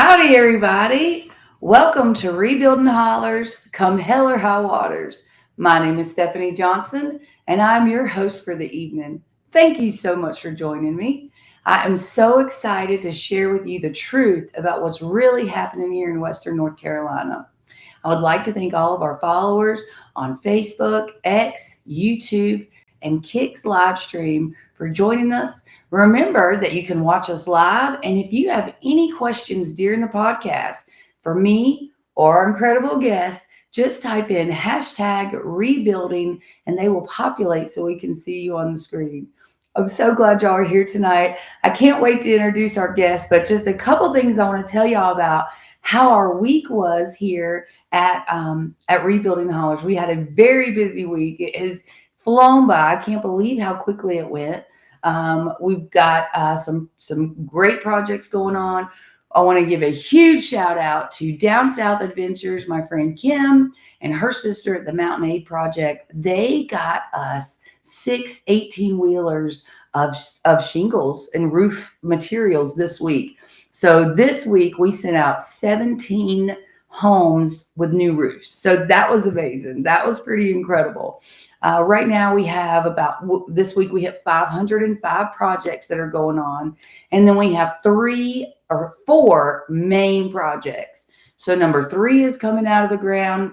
Howdy, everybody. Welcome to Rebuilding Hollers, come hell or high waters. My name is Stephanie Johnson, and I'm your host for the evening. Thank you so much for joining me. I am so excited to share with you the truth about what's really happening here in Western North Carolina. I would like to thank all of our followers on Facebook, X, YouTube, and Kick's live stream for joining us. Remember that you can watch us live, and if you have any questions during the podcast for me or our incredible guests, just type in hashtag rebuilding and they will populate so we can see you on the screen. I'm so glad y'all are here tonight. I can't wait to introduce our guests, but just a couple things I want to tell y'all about how our week was here at Rebuilding Hollers. We had a very busy week. It has flown by. I can't believe how quickly it went. We've got some great projects going on. I want to give a huge shout out to Down South Adventures, my friend Kim and her sister at the Mountain Aid Project. They got us 6 18-wheelers of shingles and roof materials this week. So this week we sent out 17 homes with new roofs. So that was amazing. That was pretty incredible. Right now we have this week we have 505 projects that are going on. And then we have 3 or 4 main projects. So number 3 is coming out of the ground.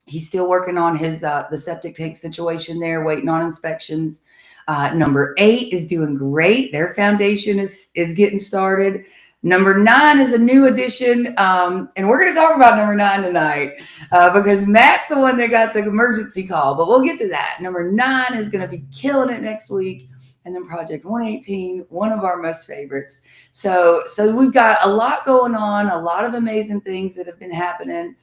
He's still working on his the septic tank situation there, waiting on inspections. Number 8 is doing great. Their foundation is getting started. Number 9 is a new addition, and we're going to talk about number 9 tonight because Matt's the one that got the emergency call, but we'll get to that. Number 9 is going to be killing it next week, and then Project 118, one of our most favorites. So we've got a lot going on, a lot of amazing things that have been happening.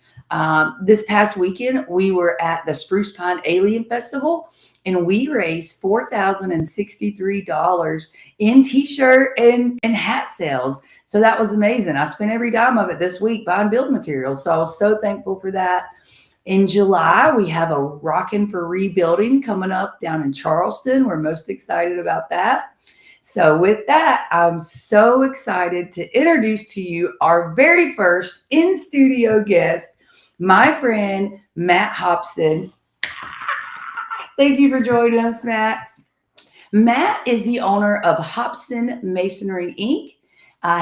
This past weekend, we were at the Spruce Pine Alien Festival, and we raised $4,063 in t-shirt and hat sales. So that was amazing. I spent every dime of it this week buying building materials. So I was so thankful for that. In July, we have a Rockin' for Rebuilding coming up down in Charleston. We're most excited about that. So with that, I'm so excited to introduce to you our very first in-studio guest, my friend, Matt Hopson. Thank you for joining us, Matt. Matt is the owner of Hopson Masonry Inc.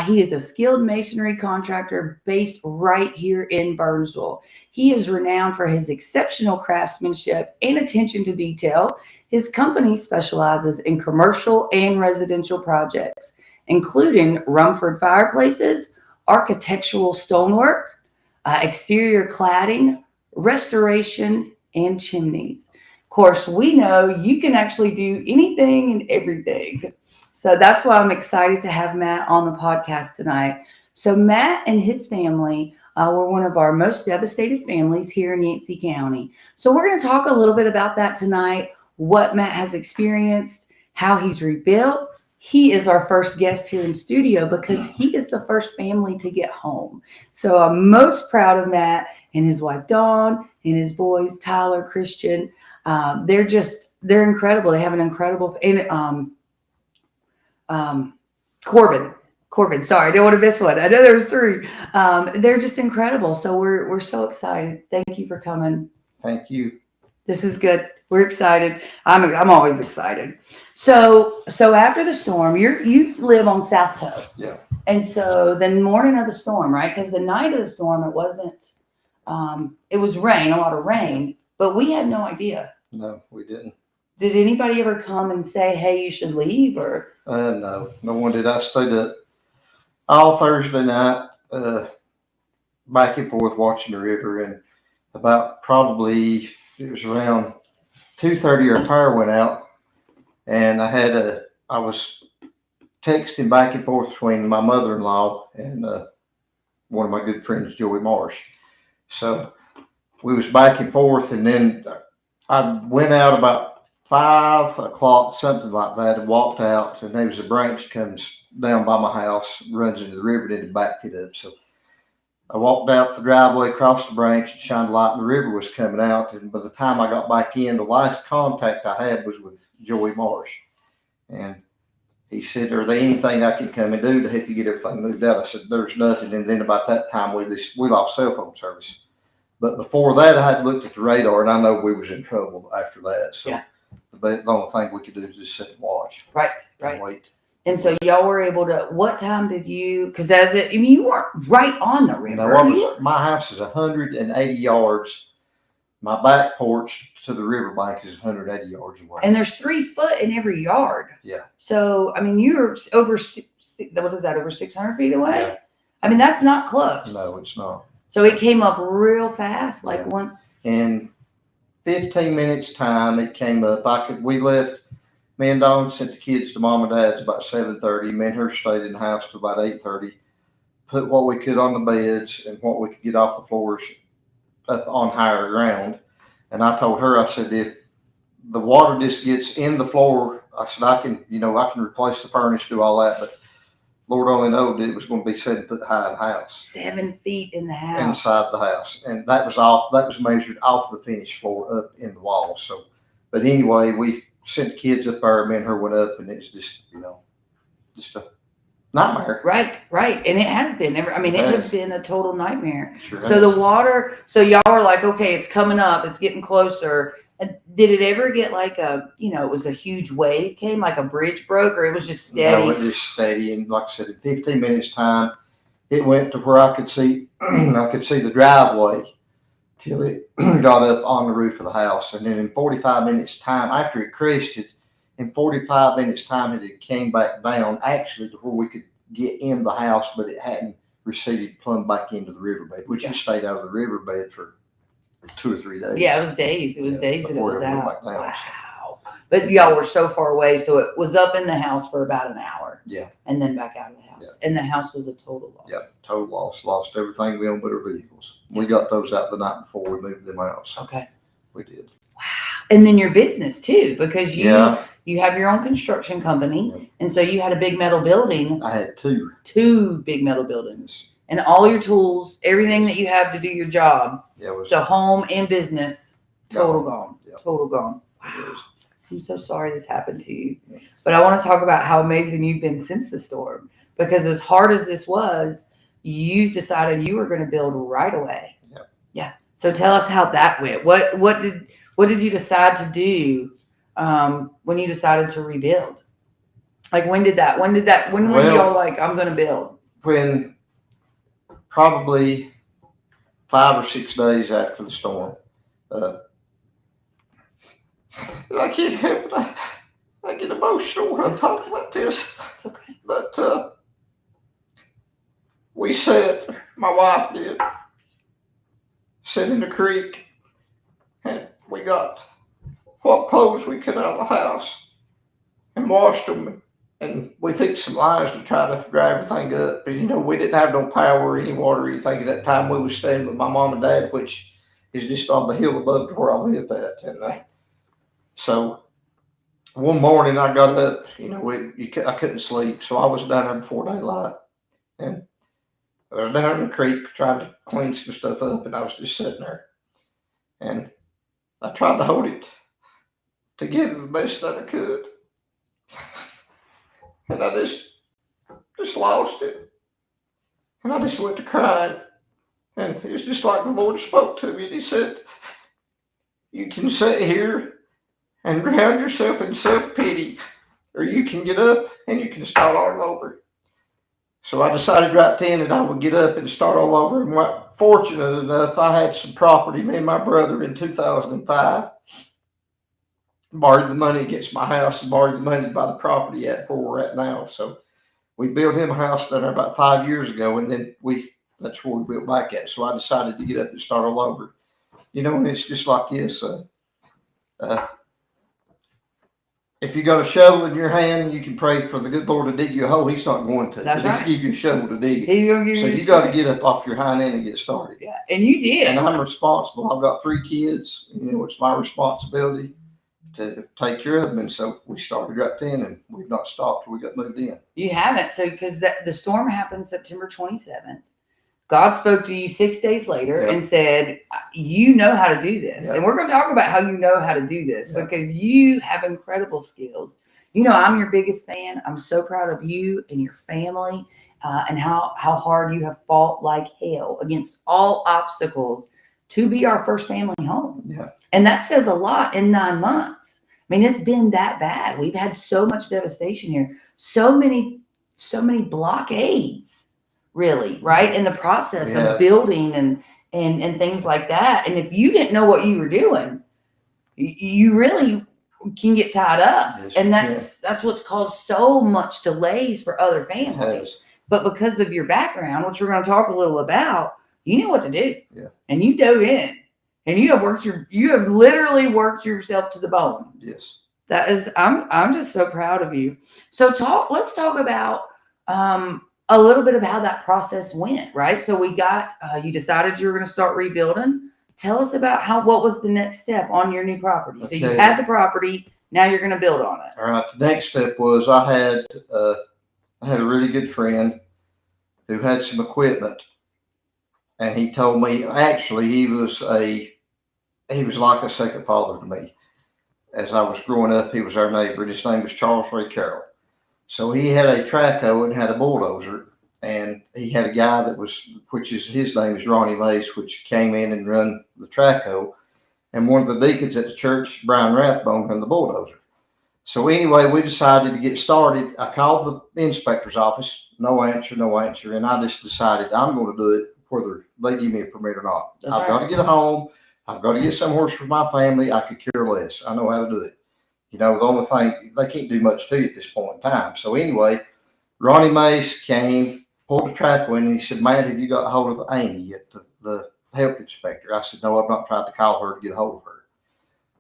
He is a skilled masonry contractor based right here in Burnsville. He is renowned for his exceptional craftsmanship and attention to detail. His company specializes in commercial and residential projects, including Rumford fireplaces, architectural stonework, exterior cladding, restoration, and chimneys. Of course, we know you can actually do anything and everything. So that's why I'm excited to have Matt on the podcast tonight. So Matt and his family were one of our most devastated families here in Yancey County. So we're going to talk a little bit about that tonight, what Matt has experienced, how he's rebuilt. He is our first guest here in studio because he is the first family to get home. So I'm most proud of Matt and his wife, Dawn, and his boys, Tyler, Christian. They're incredible. They have an incredible, Corbin, sorry, I don't want to miss one. I know there was 3. They're just incredible. So we're so excited. Thank you for coming. Thank you. This is good. We're excited. I'm always excited. So after the storm, you live on South Toe. Yeah. And so the morning of the storm, right? Because the night of the storm, it wasn't. It was rain, a lot of rain, but we had no idea. No, we didn't. Did anybody ever come and say, "Hey, you should leave"? Or no one did. I stayed up all Thursday night, back and forth watching the river, and about probably it was around 2:30 our power went out, and I was texting back and forth between my mother-in-law and one of my good friends, Joey Marsh. So we was back and forth, and then I went out about 5 o'clock, something like that, and walked out, and there was a branch comes down by my house, runs into the river, and it backed it up. So I walked out the driveway, crossed the branch, and shined a light, and the river was coming out. And by the time I got back in, the last contact I had was with Joey Marsh. And he said, "Are there anything I can come and do to help you get everything moved out?" I said, "There's nothing." And then about that time, we lost cell phone service. But before that, I had looked at the radar, and I know we was in trouble after that. So Yeah. the only thing we could do is just sit and watch. Right. And wait. And so y'all were able to, what time did you, because you weren't right on the river. My house is 180 yards. My back porch to the riverbank is 180 yards away. And there's 3 foot in every yard. Yeah. So, you're over, what is that, over 600 feet away? Yeah. That's not close. No, it's not. So it came up real fast, once. In 15 minutes time, it came up. We left, me and Dawn sent the kids to mom and dad's about 7:30. Me and her stayed in the house till about 8:30. Put what we could on the beds and what we could get off the floors up on higher ground. And I told her, I said, if the water just gets in the floor, I said, I can replace the furnace, do all that, but Lord only knows it was going to be 7 foot high in the house. 7 feet in the house. Inside the house. And that was measured off the finished floor up in the wall. So, but anyway, we sent the kids up there, me and her went up, and it was just, just a nightmare. Right. And it has been. It has been a total nightmare. Sure so the water, so y'all were like, okay, it's coming up, it's getting closer. And did it ever get it was a huge wave came, like a bridge broke, or it was just steady? No, it was just steady. And like I said, in 15 minutes time, it went to where I could see, the driveway till it got up on the roof of the house. And then in 45 minutes time, after it crested, in 45 minutes time, it came back down actually to where we could get in the house, but it hadn't receded plumb back into the riverbed, which just stayed out of the riverbed for 2 or 3 days. Yeah, it was days. It was days that it was out. Down, wow. But y'all were so far away, so it was up in the house for about an hour. Yeah. And then back out of the house. Yeah. And the house was a total loss. Yeah, total loss. Lost everything we owned but our vehicles. We got those out the night before we moved them out. So okay. We did. Wow. And then your business too, because you have your own construction company, and so you had a big metal building. I had 2. 2 big metal buildings. And all your tools, everything that you have to do your job, so home and business, total gone. Yeah. Total gone. Wow. I'm so sorry this happened to you. Yeah. But I want to talk about how amazing you've been since the storm. Because as hard as this was, you decided you were going to build right away. Yeah. Yeah. So tell us how that went. What did you decide to do when you decided to rebuild? Like when were y'all like, I'm going to build? When probably 5 or 6 days after the storm. I can't help it. I get emotional when I talk about this. It's okay. But we sat, my wife did, sat in the creek, and we got what clothes we could out of the house and washed them. And we fixed some lines to try to dry everything up. And, we didn't have no power or any water or anything at that time. We was staying with my mom and dad, which is just on the hill above where I lived at. And so one morning I got up, I couldn't sleep. So I was down there before daylight. And I was down in the creek trying to clean some stuff up. And I was just sitting there. And I tried to hold it together the best that I could. And I just lost it. And I just went to crying. And it was just like the Lord spoke to me. And he said, you can sit here and drown yourself in self-pity, or you can get up and you can start all over. So I decided right then that I would get up and start all over. And fortunate enough, I had some property, me and my brother, in 2005. Borrowed the money against my house and borrowed the money to buy the property at where we're at now. So we built him a house down there about 5 years ago, and then that's where we built back at. So I decided to get up and start all over. And it's just like this. If you got a shovel in your hand, you can pray for the good Lord to dig you a hole. He's not going to. That's right. He's give you a shovel to dig it. He's going to give you. So you got to get up off your hind end and get started. Yeah, and you did. And I'm responsible. I've got 3 kids. It's my responsibility to take care of them. And so we started right then, and we've not stopped till we got moved in. You haven't. So because the storm happened September 27th. God spoke to you 6 days later and said, you know how to do this. And we're going to talk about how you know how to do this because you have incredible skills. You know, I'm your biggest fan. I'm so proud of you and your family, and how hard you have fought like hell against all obstacles to be our first family home. Yeah. And that says a lot in 9 months. I mean, it's been that bad. We've had so much devastation here, so many blockades, really, right? In the process of building and things like that. And if you didn't know what you were doing, you really can get tied up. Yes, and that's what's caused so much delays for other families. But because of your background, which we're going to talk a little about, you knew what to do. Yeah. And you dove in. And you have literally worked yourself to the bone. Yes. That is, I'm just so proud of you. So let's talk about a little bit of how that process went, right? So we got, you decided you were going to start rebuilding. Tell us about what was the next step on your new property. Okay. So you had the property, now you're going to build on it. All right. The next step was I had a really good friend who had some equipment, and he told me, actually, he was like a second father to me. As I was growing up, he was our neighbor, and his name was Charles Ray Carroll. So he had a trackhoe and had a bulldozer, and he had a guy his name is Ronnie Mace, which came in and run the trackhoe, and one of the deacons at the church, Brian Rathbone, run the bulldozer. So anyway, we decided to get started. I called the inspector's office, no answer, and I just decided I'm going to do it whether they give me a permit or not. I've got to get a home. I've got to get somewhere for my family. I could care less. I know how to do it. You know, the only thing, they can't do much to you at this point in time. So anyway, Ronnie Mace came, pulled the track in, and he said, "Man, have you got a hold of Amy yet, the health inspector?" I said, "No, I've not tried to call her to get a hold of her."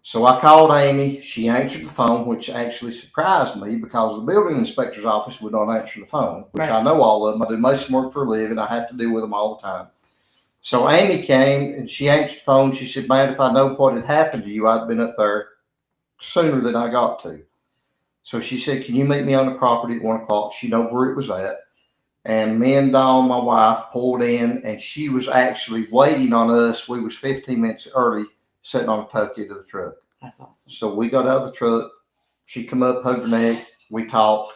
So I called Amy. She answered the phone, which actually surprised me because the building inspector's office would not answer the phone, which I know all of them. I do mason work for a living. I have to deal with them all the time. So Amy came and she answered the phone. She said, "Man, if I know what had happened to you, I'd been up there sooner than I got to." So she said, "Can you meet me on the property at 1 o'clock?" She knew where it was at. And me and Dawn, my wife, pulled in, and she was actually waiting on us. We was 15 minutes early, sitting on the tow kit of the truck. That's awesome. So we got out of the truck. She come up, hugged her neck. We talked.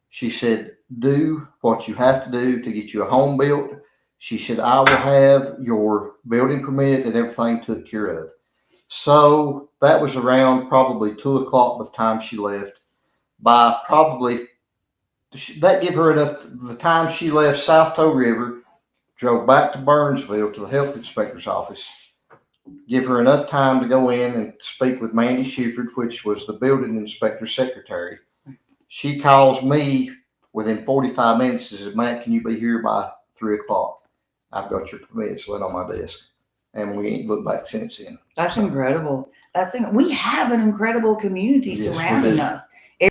She said, "Do what you have to do to get you a home built." She said, "I will have your building permit and everything took care of." So that was around probably 2 o'clock by the time she left. By probably, that gave her enough, the time she left South Toe River, drove back to Burnsville to the health inspector's office, give her enough time to go in and speak with Mandy Shuford, which was the building inspector's secretary. She calls me within 45 minutes and says, "Matt, can you be here by 3 o'clock? I've got your permits laying on my desk." And we ain't looked back since then. That's incredible. We have an incredible community surrounding us.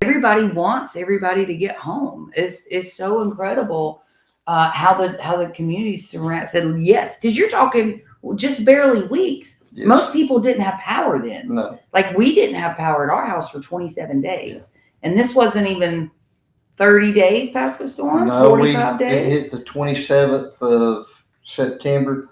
Everybody wants everybody to get home. It's so incredible how the community said yes, because you're talking just barely weeks. Yes. Most people didn't have power then. No. Like we didn't have power at our house for 27 days. Yeah. And this wasn't even 30 days past the storm, no, 45 days. It hit the 27th of September,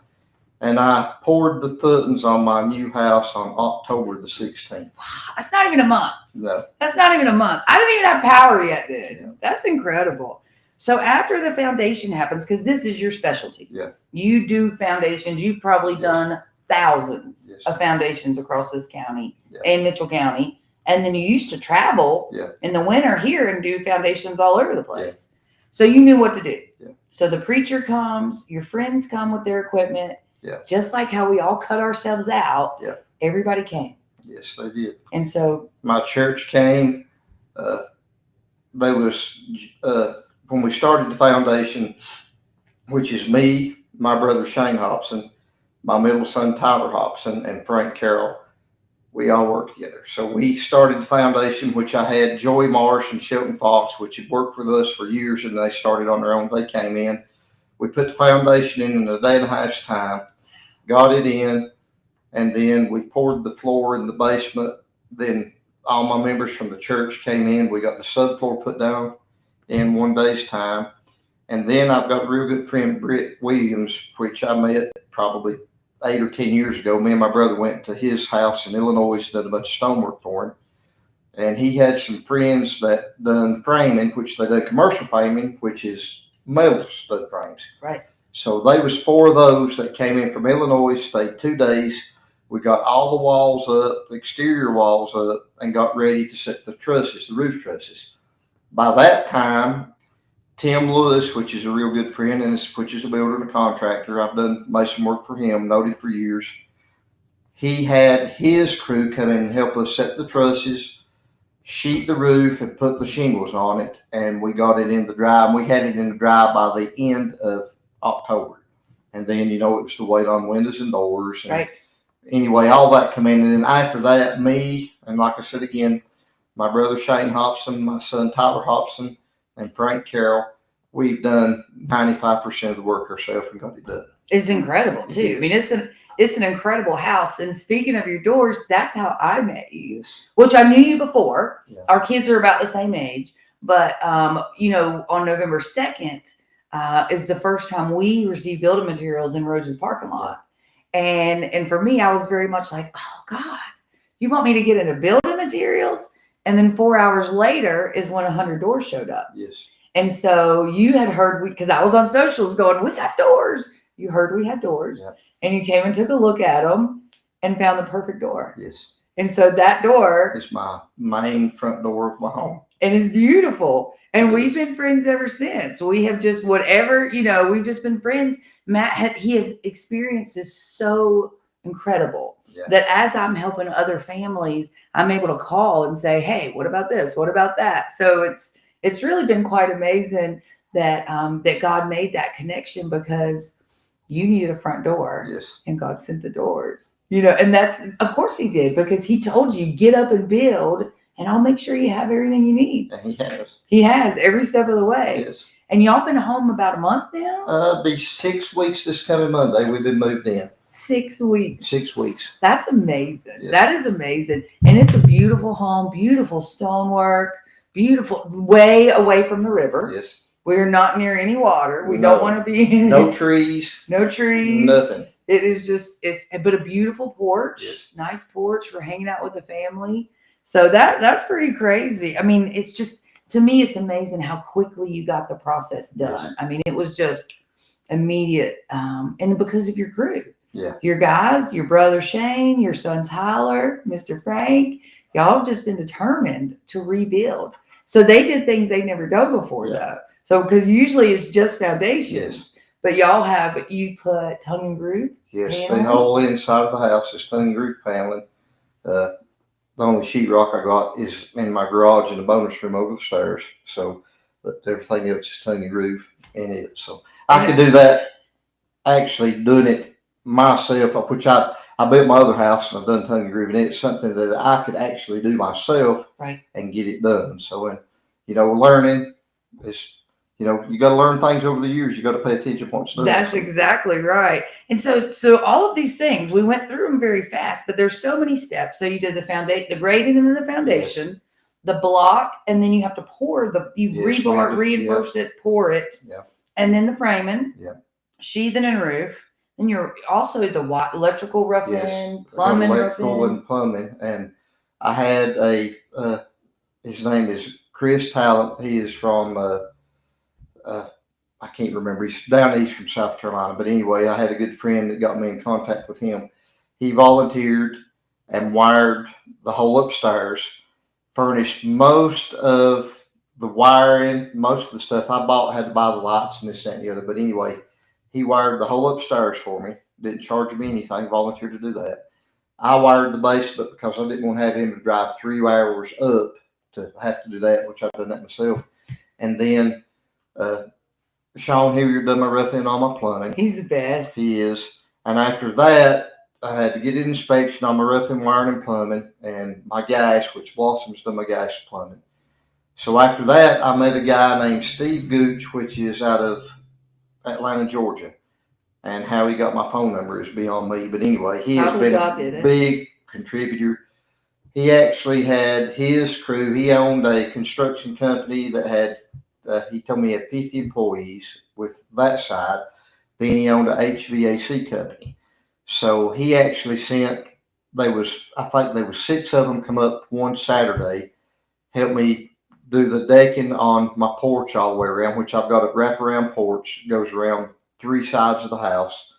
and I poured the footings on my new house on October the 16th. Wow, that's not even a month. No. That's not even a month. I didn't even have power yet then. Yeah. That's incredible. So after the foundation happens, because this is your specialty. Yeah. You do foundations. You've probably done thousands of foundations across this county and Mitchell County. And then you used to travel in the winter here and do foundations all over the place. Yeah. So you knew what to do. Yeah. So the preacher comes, your friends come with their equipment. Yeah. Just like how we all cut ourselves out. Yeah. Everybody came. Yes, they did. And so my church came. There was when we started the foundation, which is me, my brother Shane Hopson, my middle son Tyler Hopson, and Frank Carroll. We all worked together. So we started the foundation, which I had Joey Marsh and Shelton Fox, which had worked with us for years, and they started on their own. They came in. We put the foundation in a day and a half's time, got it in, and then we poured the floor in the basement. Then all my members from the church came in. We got the subfloor put down in 1 day's time. And then I've got a real good friend, Britt Williams, which I met probably 8 or 10 years ago. Me and my brother went to his house in Illinois and did a bunch of stonework for him. and he had some friends that done framing, which they done commercial framing, which is metal stud frames. Right. So they was 4 of those that came in from Illinois, stayed 2 days. We got all the walls up, the exterior walls up, and got ready to set the trusses, the roof trusses. By that time, Tim Lewis, which is a real good friend, and which is a builder and a contractor, I've done mason work for him, noted for years. He had his crew come in and help us set the trusses, sheet the roof, and put the shingles on it, and we got it in the dry, and we had it in the dry by the end of October. And then, it was the wait on windows and doors. And right. Anyway, all that come in. And then after that, me, and like I said again, my brother Shane Hopson, my son Tyler Hopson, and Frank Carroll, we've done 95% of the work ourselves and got it done. It's incredible too. I mean, it's an incredible house. And speaking of your doors, that's how I met you. Yes. Which I knew you before. Yeah. Our kids are about the same age, but on November 2nd is the first time we received building materials in Rose's parking lot. And for me, I was very much like, oh God, you want me to get into building materials? And then 4 hours later is when 100 doors showed up. Yes. And so you had heard, because I was on socials going, we got doors. You heard we had doors. Yeah. And you came and took a look at them and found the perfect door. Yes. And so that door is my main front door of my home. And it's beautiful. And we've been friends ever since. We have just we've just been friends. Matt, his experience is so incredible that as I'm helping other families, I'm able to call and say, hey, what about this? What about that? So it's really been quite amazing that that God made that connection, because you needed a front door. Yes. And God sent the doors. And that's, of course he did, because he told you, get up and build, and I'll make sure you have everything you need. And he has. He has every step of the way. Yes. And y'all been home about a month now? Be 6 weeks this coming Monday. We've been moved in. 6 weeks. 6 weeks. That's amazing. Yes. That is amazing. And it's a beautiful home, beautiful stonework, beautiful, way away from the river. Yes. We're not near any water. We don't want to be no trees. No trees. Nothing. It is but a beautiful porch. Yes. Nice porch for hanging out with the family. So that's pretty crazy. I mean, it's just, to me, it's amazing how quickly you got the process done. Yes. I mean, it was just immediate. And because of your crew. Yeah. Your guys, your brother Shane, your son Tyler, Mr. Frank, y'all have just been determined to rebuild. So they did things they'd never done before, though. So, because usually it's just foundations. Yes. But you put tongue and groove? Yes, paneling? the whole inside of the house is tongue and groove paneling. The only sheetrock I got is in my garage in the bonus room over the stairs. So, but everything else is tongue and groove in it. So I could do that, actually doing it myself, which I built my other house and I've done tongue and groove, and it's something that I could actually do myself, right, and get it done. So, learning is, you got to learn things over the years. You got to pay attention once. That's exactly right. And so all of these things, we went through them very fast, but there's so many steps. So you did the foundation, the grading, and then the foundation, the block, and then you have to pour rebar, reinforce it, pour it, and then the framing, sheathing and roof. And you're also the electrical roofing, plumbing, electrical and plumbing. And I had his name is Chris Talent. He is from I can't remember. He's down east from South Carolina. But anyway, I had a good friend that got me in contact with him. He volunteered and wired the whole upstairs, furnished most of the wiring, most of the stuff I bought. Had to buy the lights and this, that, and the other. But anyway, he wired the whole upstairs for me. Didn't charge me anything. Volunteered to do that. I wired the basement because I didn't want to have him to drive 3 hours up to have to do that, which I've done that myself. And then Sean Hilliard done my roofing on my plumbing. He's the best. He is. And after that, I had to get an inspection on my roofing, wiring, and plumbing, and my gas, which Blossom's done my gas plumbing. So after that, I met a guy named Steve Gooch, which is out of Atlanta, Georgia. And how he got my phone number is beyond me. But anyway, he has been a big contributor. He actually had his crew. He owned a construction company that had, he told me he had 50 employees with that side. Then he owned an HVAC company. So he actually sent, I think there was 6 of them come up one Saturday helped me do the decking on my porch all the way around, which I've got a wraparound porch, goes around 3 sides of the house.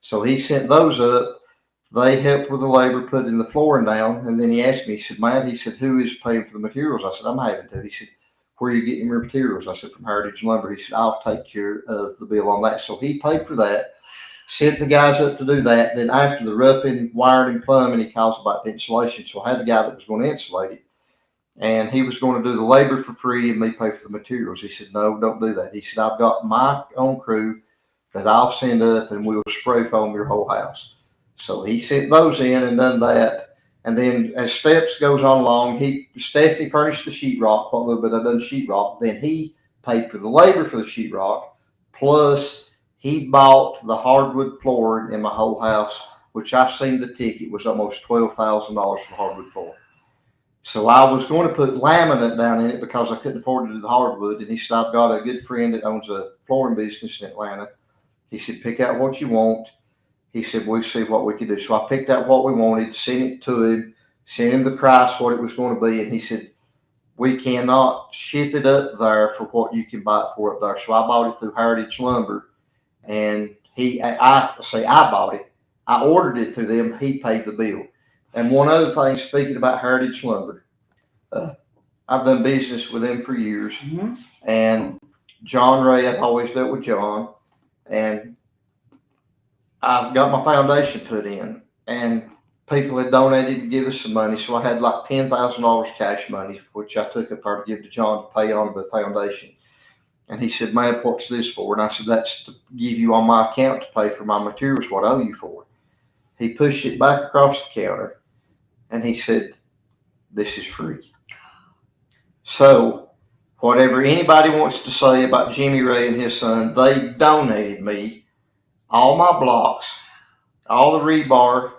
So he sent those up. They helped with the labor putting the flooring down. And then he asked me, he said, "Man," he said, "who is paying for the materials?" I said, "I'm having to." He said, "Where are you getting your materials?" I said, "From Heritage Lumber." He said, "I'll take care of the bill on that." So he paid for that, sent the guys up to do that. Then after the roofing, wiring, and plumbing, he calls about the insulation. So I had the guy that was going to insulate it, and he was going to do the labor for free and me pay for the materials. He said, "No, don't do that." He said, "I've got my own crew that I'll send up and we'll spray foam your whole house." So he sent those in and done that. And then as steps goes on along, Stephanie furnished the sheetrock, what little bit I done sheetrock. Then he paid for the labor for the sheetrock, plus he bought the hardwood flooring in my whole house, which I seen the ticket was almost $12,000 for hardwood flooring. So I was going to put laminate down in it because I couldn't afford to do the hardwood. And he said, "I've got a good friend that owns a flooring business in Atlanta." He said, "Pick out what you want." He said, "We'll see what we could do." So I picked out what we wanted, sent it to him, sent him the price, what it was going to be. And he said, "We cannot ship it up there for what you can buy it for up there." So I bought it through Heritage Lumber. And I bought it. I ordered it through them. He paid the bill. And one other thing, speaking about Heritage Lumber, I've done business with them for years. Mm-hmm. And John Ray, I've always dealt with John. And I've got my foundation put in, and people had donated to give us some money. So I had like $10,000 cash money, which I took up there to give to John to pay on the foundation. And he said, "Man, what's this for?" And I said, "That's to give you on my account to pay for my materials, what I owe you for." He pushed it back across the counter, and he said, "This is free." So whatever anybody wants to say about Jimmy Ray and his son, they donated me all my blocks, all the rebar,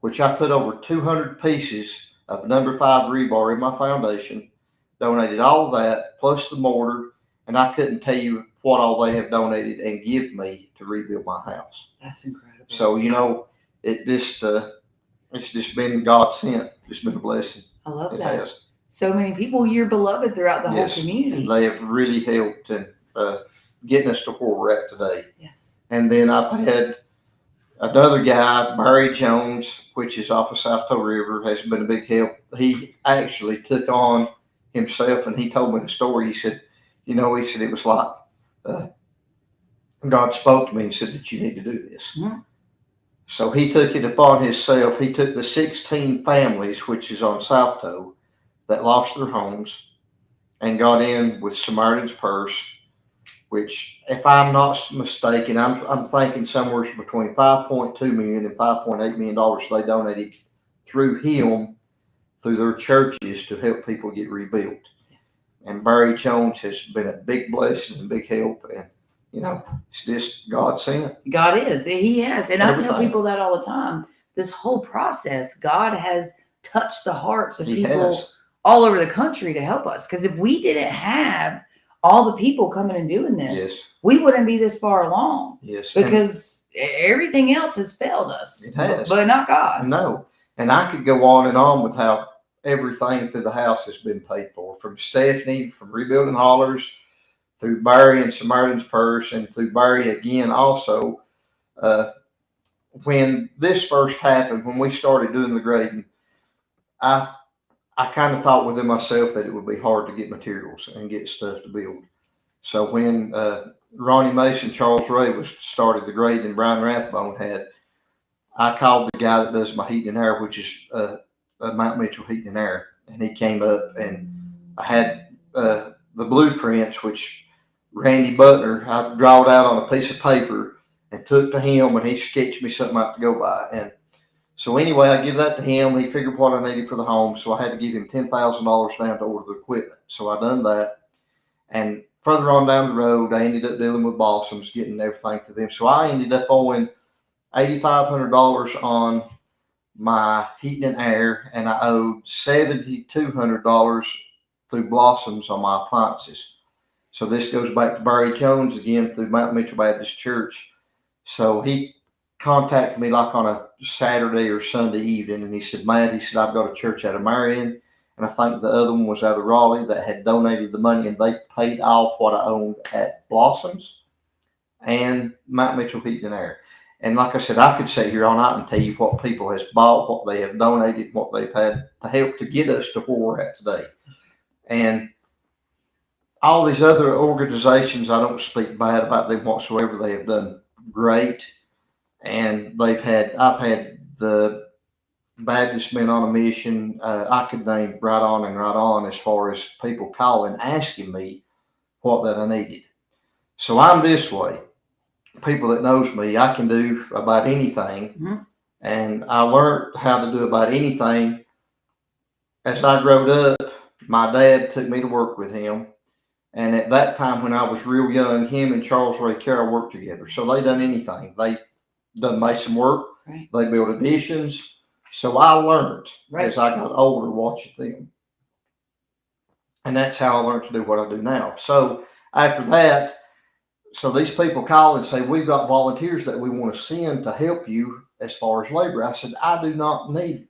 which I put over 200 pieces of number 5 rebar in my foundation, donated all of that, plus the mortar, and I couldn't tell you what all they have donated and give me to rebuild my house. That's incredible. So, it's just been God sent. It's been a blessing. I love It that. has. So many people, you're beloved throughout the whole community. They have really helped in getting us to where we're at today. Yes. And then I've had another guy, Barry Jones, which is off of South Toe River, has been a big help. He actually took on himself, and he told me the story. He said, he said it was like God spoke to me and said that you need to do this. Mm-hmm. So he took it upon himself. He took the 16 families, which is on South Toe, that lost their homes, and got in with Samaritan's Purse, which, if I'm not mistaken, I'm thinking somewhere between $5.2 million and $5.8 million they donated through him, through their churches, to help people get rebuilt. And Barry Jones has been a big blessing and big help, and it's just God sent. God is. He has. And Everything. I tell people that all the time. This whole process, God has touched the hearts of people all over the country to help us. Because if we didn't have all the people coming and doing this, we wouldn't be this far along. Yes. Because everything else has failed us. It has. But not God. No. And I could go on and on with how everything through the house has been paid for. From Stephanie, from rebuilding Hollers, through Barry and Samaritan's Purse, and through Barry again also. When this first happened, when we started doing the grading, I kind of thought within myself that it would be hard to get materials and get stuff to build. So when Ronnie Mason, Charles Ray started the grading, and Brian Rathbone had, I called the guy that does my heating and air, which is Mount Mitchell Heating and Air, and he came up, and I had the blueprints, which Randy Butler, I drawed out on a piece of paper and took to him, and he sketched me something out to go by. And so anyway, I give that to him. He figured what I needed for the home, so I had to give him $10,000 down to order the equipment. So I done that. And further on down the road, I ended up dealing with Balsams, getting everything for them. So I ended up owing $8,500 on my heating and air, and I owed $7,200 through Blossoms on my appliances. So this goes back to Barry Jones again through Mount Mitchell Baptist Church. So he contacted me like on a Saturday or Sunday evening, and he said, "Matt," he said, "I've got a church out of Marion." and I think the other one was out of Raleigh that had donated the money, and they paid off what I owned at Blossoms and Mount Mitchell Heating and Air. And like I said, I could sit here all night and tell you what people has bought, what they have donated, what they've had to help to get us to where we're at today. And all these other organizations, I don't speak bad about them whatsoever. They have done great. And I've had the Baptist Men on a Mission. I could name right on and right on as far as people calling, asking me what that I needed. So I'm this way. People that knows me, I can do about anything. Mm-hmm. And I learned how to do about anything as I growed up. My dad took me to work with him. And at that time when I was real young, him and Charles Ray Carroll worked together. So they done anything. They done mason work. Right. They built additions. So I learned Right. as I got older watching them. And that's how I learned to do what I do now. So after that, so these people call and say, we've got volunteers that we want to send to help you as far as labor. I said, I do not need.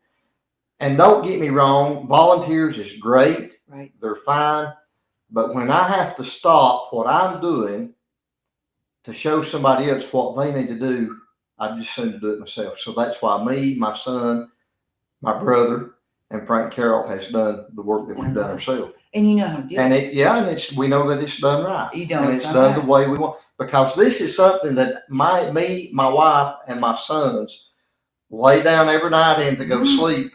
And don't get me wrong, volunteers is great. Right. They're fine. But when I have to stop what I'm doing to show somebody else what they need to do, I just soon to do it myself. So that's why me, my son, my brother, and Frank Carroll has done the work that we've done ourselves. And you know how to do And it. We know that it's done right. You know and it's done the way we want. Because this is something that my wife, and my sons lay down every night in to go to sleep.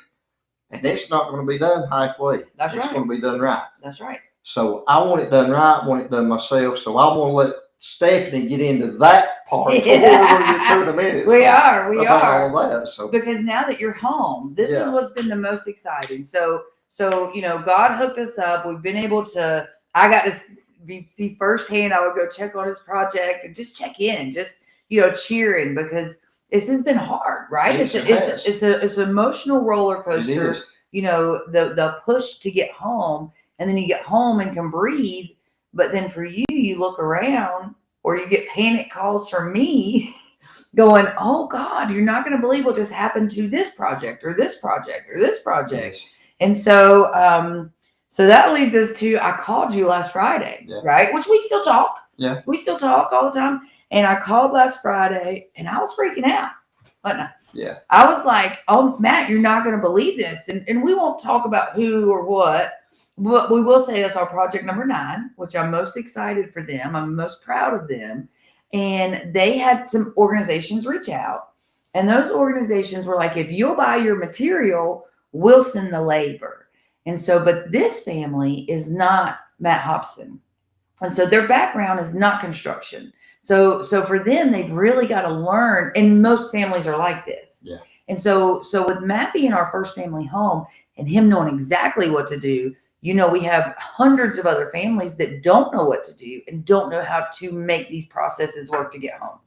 And it's not going to be done halfway. That's right. It's going to be done right. That's right. So I want it done right. I want it done myself. So I want to let Stephanie get into that part. We're going to get through in a minute. We are. All of that. So because now that you're home, this is what's been the most exciting. So God hooked us up. We've been able to. I got to see firsthand. I would go check on his project and just check in, just cheering, because this has been hard, right? Yes, it's an emotional roller coaster. It is. The push to get home, and then you get home and can breathe. But then for you look around, or you get panic calls from me going, oh God, you're not going to believe what just happened to this project or this project or this project. Yes. And so, so that leads us to, I called you last Friday, right? Which we still talk. Yeah. We still talk all the time. And I called last Friday and I was freaking out. But yeah, I was like, oh, Matt, you're not going to believe this. And we won't talk about who or what. But we will say that's our project number 9, which I'm most excited for them. I'm most proud of them. And they had some organizations reach out. And those organizations were like, if you'll buy your material, we'll send the labor. And so, but this family is not Matt Hopson. And so their background is not construction. So for them, they've really got to learn. And most families are like this. Yeah. And so with Matt being our first family home and him knowing exactly what to do, we have hundreds of other families that don't know what to do and don't know how to make these processes work to get home.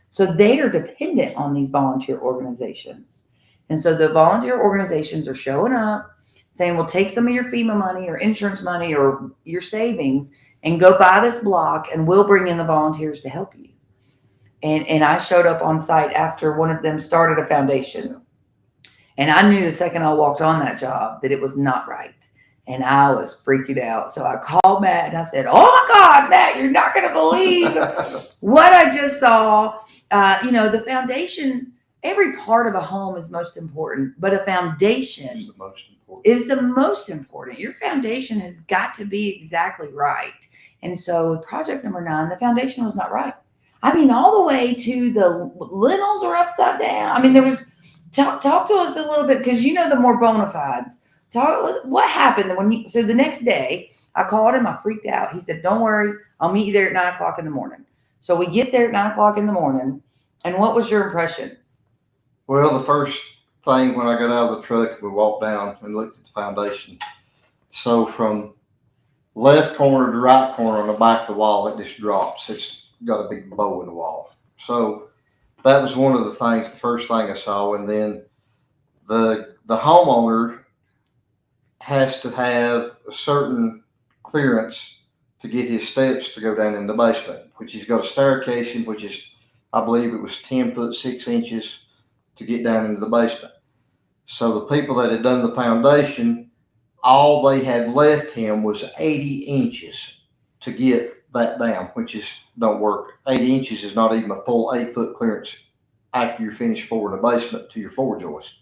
So they are dependent on these volunteer organizations. And so the volunteer organizations are showing up saying, well, take some of your FEMA money or insurance money or your savings and go buy this block, and we'll bring in the volunteers to help you. And I showed up on site after one of them started a foundation. And I knew the second I walked on that job that it was not right. And I was freaking out. So I called Matt and I said, oh my God, Matt, you're not going to believe what I just saw. The foundation, every part of a home is most important, but a foundation is the most important. Your foundation has got to be exactly right. And so with project number 9, the foundation was not right. I mean, all the way to the lintels are upside down. I mean, there was, talk to us a little bit, because the more bona fides. What happened so the next day I called him, I freaked out. He said, don't worry, I'll meet you there at 9:00 in the morning. So we get there at 9:00 in the morning. And what was your impression? Well, the first thing when I got out of the truck, we walked down and looked at the foundation. So from left corner to right corner on the back of the wall, it just drops. It's got a big bow in the wall. So that was one of the things, the first thing I saw. And then the homeowner has to have a certain clearance to get his steps to go down in the basement, which he's got a staircase, which is, I believe it was 10 foot 6 inches to get down into the basement. So the people that had done the foundation all they had left him was 80 inches to get that down, which is don't work. 80 inches is not even a full 8 foot clearance after you're finished floor in the basement to your floor joist.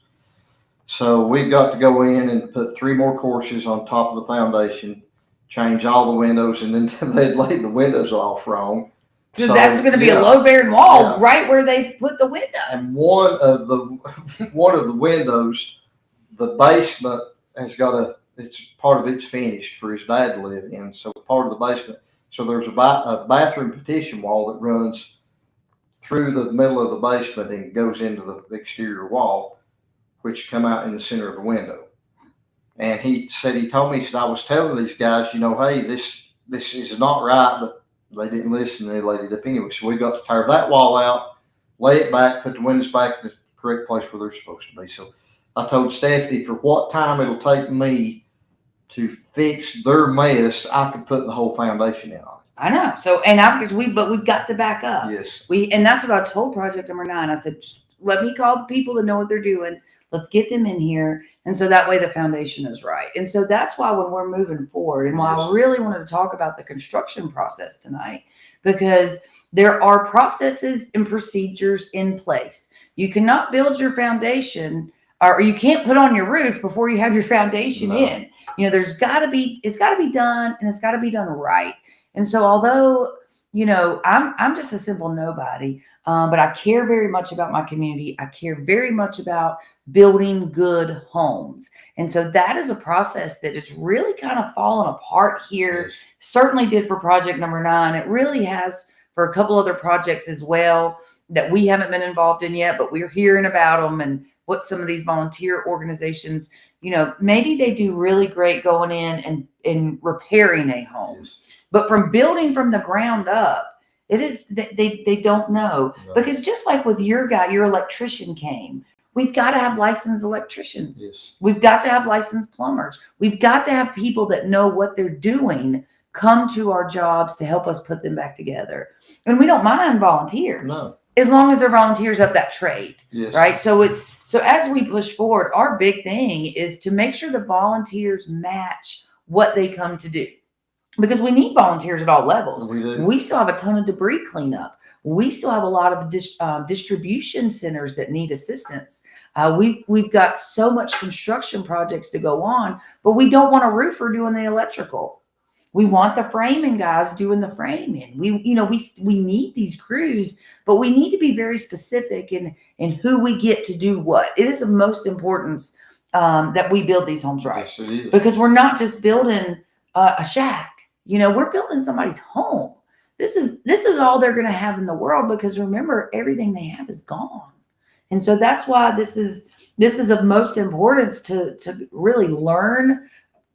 So we've got to go in and put 3 more courses on top of the foundation, change all the windows, and then they'd laid the windows off wrong. So that's going to be a load bearing wall right where they put the window. And one of the windows, the basement has got it's part of it's finished for his dad to live in. So part of the basement. So there's a bathroom partition wall that runs through the middle of the basement and goes into the exterior wall, which come out in the center of the window. And he told me, I was telling these guys, hey, this is not right, but they didn't listen. They laid it up anyway. So we got to tear that wall out, lay it back, put the windows back in the correct place where they're supposed to be. So I told Stephanie for what time it'll take me to fix their mess, I could put the whole foundation in on it. I know. So, but we've got to back up. Yes. And that's what I told project number 9. I said, just let me call the people that know what they're doing. Let's get them in here. And so that way the foundation is right. And so that's why when we're moving forward and why I really wanted to talk about the construction process tonight, because there are processes and procedures in place. You cannot build your foundation or you can't put on your roof before you have your foundation in. It's got to be done, and it's got to be done right. And so although, I'm just a simple nobody, but I care very much about my community. I care very much about building good homes. And so that is a process that is really kind of fallen apart here. Yes. Certainly did for project number 9. It really has for a couple other projects as well that we haven't been involved in yet, but we're hearing about them and what some of these volunteer organizations, maybe they do really great going in and repairing a home. Yes. But from building from the ground up, it is they don't know. Right. Because just like with your electrician came, we've got to have licensed electricians. Yes. We've got to have licensed plumbers. We've got to have people that know what they're doing come to our jobs to help us put them back together. And we don't mind volunteers. No. As long as they're volunteers of that trade. Yes. Right. So as we push forward, our big thing is to make sure the volunteers match what they come to do. Because we need volunteers at all levels. We do. We still have a ton of debris cleanup. We still have a lot of distribution centers that need assistance. We've got so much construction projects to go on, but we don't want a roofer doing the electrical. We want the framing guys doing the framing. We need these crews, but we need to be very specific in who we get to do what. It is of most importance that we build these homes right. Yes, it is. Because we're not just building a shack. We're building somebody's home. This is all they're going to have in the world, because remember, everything they have is gone. And so that's why this is of most importance to really learn.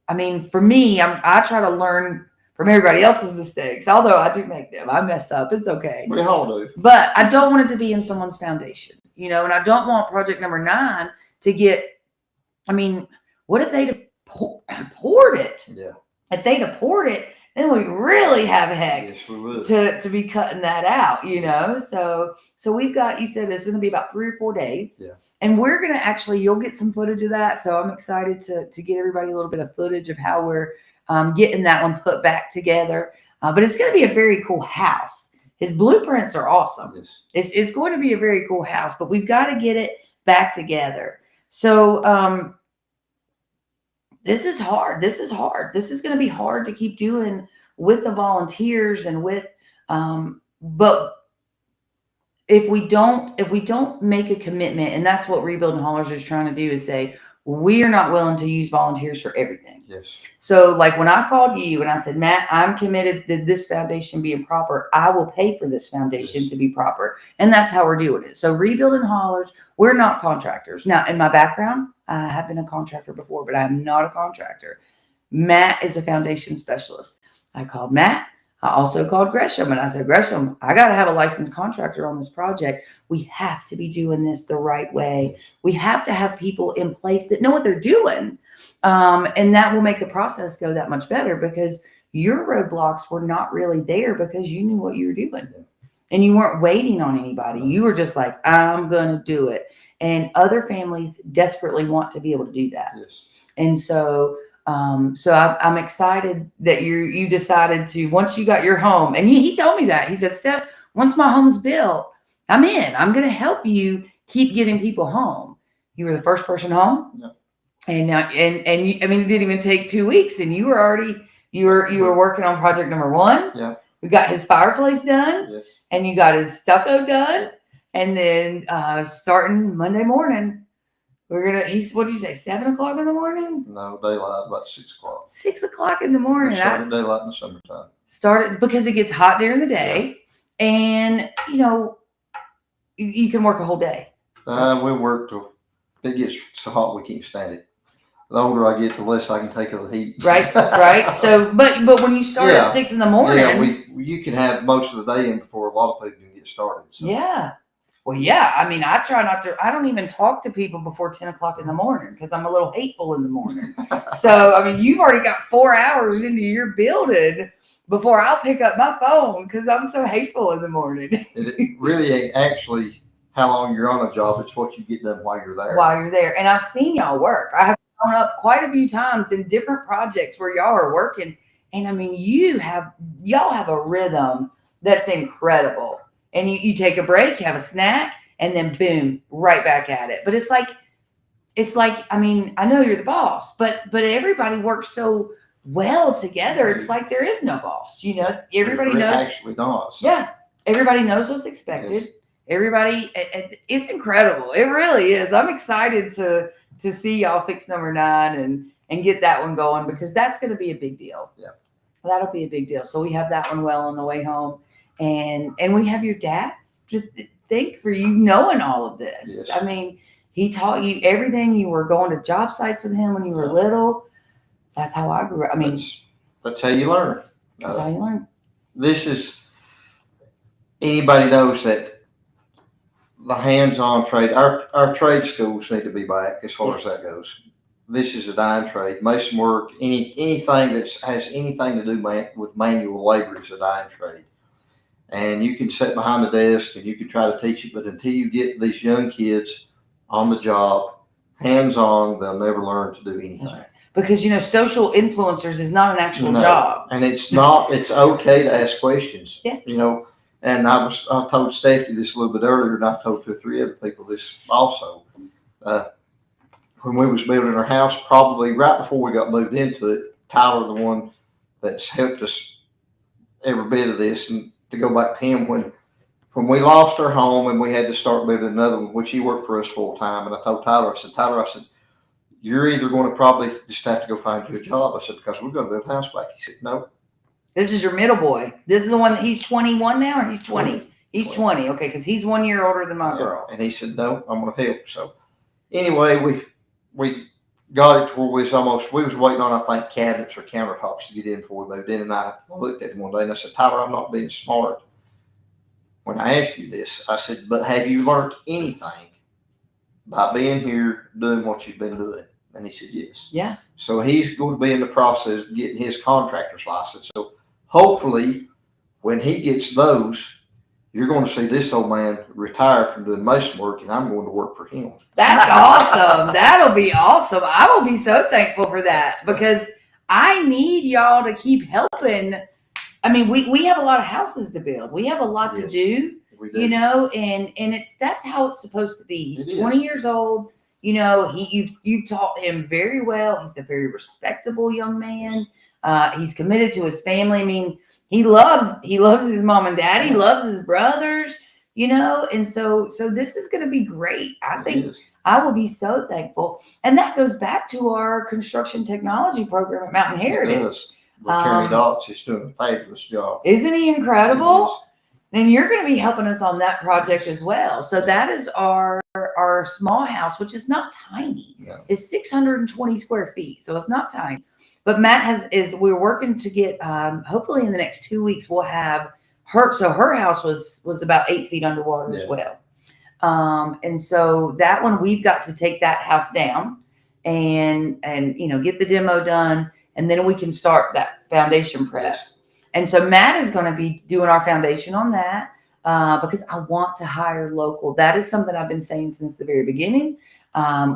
I mean, for me, I try to learn from everybody else's mistakes, although I do make them. I mess up. It's okay. We all do. But I don't want it to be in someone's foundation, and I don't want project number 9 to get, what if they'd have poured it? Yeah. If they'd have poured it, then we'd really have a heck. Yes, we would. To be cutting that out, So we've got, you said it's going to be about 3 or 4 days. Yeah. And we're going to you'll get some footage of that. So I'm excited to get everybody a little bit of footage of how we're getting that one put back together. But it's going to be a very cool house. His blueprints are awesome. Yes. It's going to be a very cool house, but we've got to get it back together. So this is hard. This is going to be hard to keep doing with the volunteers and with, but if we don't make a commitment, and that's what Rebuilding Hollers is trying to do, is say, we are not willing to use volunteers for everything. Yes. So like when I called you and I said, Matt, I'm committed to this foundation being proper. I will pay for this foundation to be proper. And that's how we're doing it. So Rebuilding Hollers, we're not contractors. Now, in my background, I have been a contractor before, but I'm not a contractor. Matt is a foundation specialist. I called Matt. I also called Gresham, and I said, Gresham, I got to have a licensed contractor on this project. We have to be doing this the right way. We have to have people in place that know what they're doing. And that will make the process go that much better, because your roadblocks were not really there because you knew what you were doing. And you weren't waiting on anybody. You were just like, I'm going to do it. And other families desperately want to be able to do that. Yes. And so So I'm excited that you decided to, once you got your home, and he told me that. He said, Steph, once my home's built, I'm in. I'm going to help you keep getting people home. You were the first person home. Yeah. And now, and you, I mean, it didn't even take 2 weeks, and you were already you were working on project number 1. Yeah. We got his fireplace done. Yes. And you got his stucco done, and then starting Monday morning, we're gonna. What did you say? 7 o'clock in the morning? No, daylight about 6 o'clock. 6 o'clock in the morning. We started daylight in the summertime. Started because it gets hot during the day, and you can work a whole day. We work till it gets so hot we can't stand it. The older I get, the less I can take of the heat. Right, right. So, but when you start at 6 in the morning, you can have most of the day in before a lot of people can get started. So. Yeah. Well, yeah. I mean, I try not to. I don't even talk to people before 10 o'clock in the morning because I'm a little hateful in the morning. So, I mean, you've already got 4 hours into your building before I'll pick up my phone because I'm so hateful in the morning. It really ain't actually how long you're on a job. It's what you get done while you're there. While you're there. And I've seen y'all work. I have gone up quite a few times in different projects where y'all are working. And I mean, y'all have a rhythm that's incredible. And you take a break, you have a snack, and then boom, right back at it. But it's like, I mean, I know you're the boss, but everybody works so well together. It's like there is no boss, everybody knows. Actually not. So. Yeah. Everybody knows what's expected. Yes. Everybody, it's incredible. It really is. I'm excited to see y'all fix number 9 and get that one going because that's going to be a big deal. Yeah. That'll be a big deal. So we have that one well on the way home. And we have your dad to thank for you knowing all of this. Yes. I mean, he taught you everything. You were going to job sites with him when you were little. That's how I grew up. I mean, that's how you learn. That's how you learn. This is, anybody knows that the hands-on trade, our trade schools need to be back as far as that goes. This is a dying trade. Mason work, anything that has anything to do with manual labor is a dying trade. And you can sit behind the desk and you can try to teach it, but until you get these young kids on the job, hands-on, they'll never learn to do anything. Because, social influencers is not an actual job. And it's okay to ask questions. Yes. And I told Stephanie this a little bit earlier, and I told 2 or 3 other people this also. When we was building our house, probably right before we got moved into it, Tyler, the one that's helped us every bit of this, and to go back to him, when we lost our home and we had to start building another one, which he worked for us full time, and I told Tyler, I said, you're either going to probably just have to go find you a job. I said, because we're going to build a house back. He said, no. This is your middle boy. This is the one that he's 21 now, or he's 20? He's 20. Okay, because he's 1 year older than my girl. And he said, no, I'm going to help. So anyway, we got it to where we was waiting on, I think, cabinets or countertops to get in before we moved in. And I looked at him one day and I said, Tyler, I'm not being smart when I ask you this. I said, but have you learned anything by being here doing what you've been doing? And he said, yes. Yeah. So he's going to be in the process of getting his contractor's license. So hopefully when he gets those, you're going to see this old man retire from doing mason work, and I'm going to work for him. That's awesome. That'll be awesome. I will be so thankful for that because I need y'all to keep helping. I mean, we have a lot of houses to build. We have a lot to do, and that's how it's supposed to be. He's 20 years old. You've taught him very well. He's a very respectable young man. He's committed to his family. I mean, he loves his mom and dad. He loves his brothers, and so this is going to be great. I think I will be so thankful. And that goes back to our construction technology program at Mountain Heritage. It does. Cherry Dots is doing a fabulous job. Isn't he incredible? And you're going to be helping us on that project as well. So that is our small house, which is not tiny. Yeah. It's 620 square feet. So it's not tiny. But Matt we're working to get, hopefully in the next 2 weeks, we'll have her. So her house was about 8 feet underwater as well. And so that one, we've got to take that house down and get the demo done. And then we can start that foundation prep. Yes. And so Matt is going to be doing our foundation on that because I want to hire local. That is something I've been saying since the very beginning.